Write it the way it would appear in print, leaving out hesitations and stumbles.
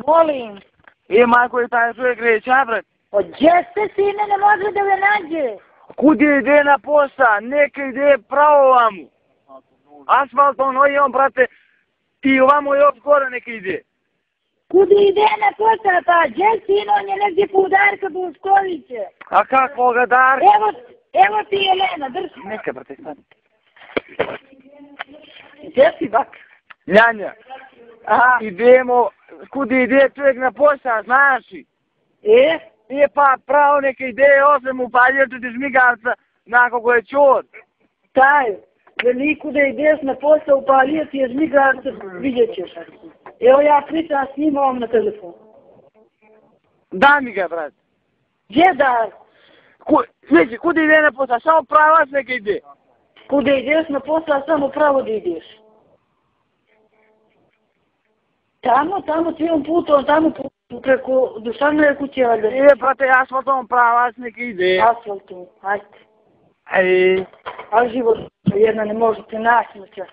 Molim. Majko, je taj čovjek reći, a brat? Gdje ste, sine, ne može da me nađe? Kud ide na posla? Neka ide pravo ovamo. Asfaltom, on, brate, i ovamo je skoro neka ide. Kud ide na posla, pa gdje, sine, on je negdje po Darka Boškoviće. A kakvoga Darka? Evo ti Jelena, drži. Neka, brate, stani. Gdje si, bak? Ljanja. Aha. Idemo, kud ide čovjek na posla, znaš li? Pa pravo neka ideje, osam upaljetu ti žmigavca, nakon je čor. Taj, veliku da ideš na posao upalijeti je žmigavca, vidjet ćeš. Evo ja pričam s njim ovom na telefon. Daj mi ga, brat. Gdje da? Znači, kud ide na posao, samo pravac neka ide. Kud ideš na posao, samo pravo da ideš. Tamo cijelom putom, tamo preko Dušanove kuće, valjda. Brate, asfaltom pravac neka ide. Asfaltom, ajde. Ali život jedna ne možete naći na čas.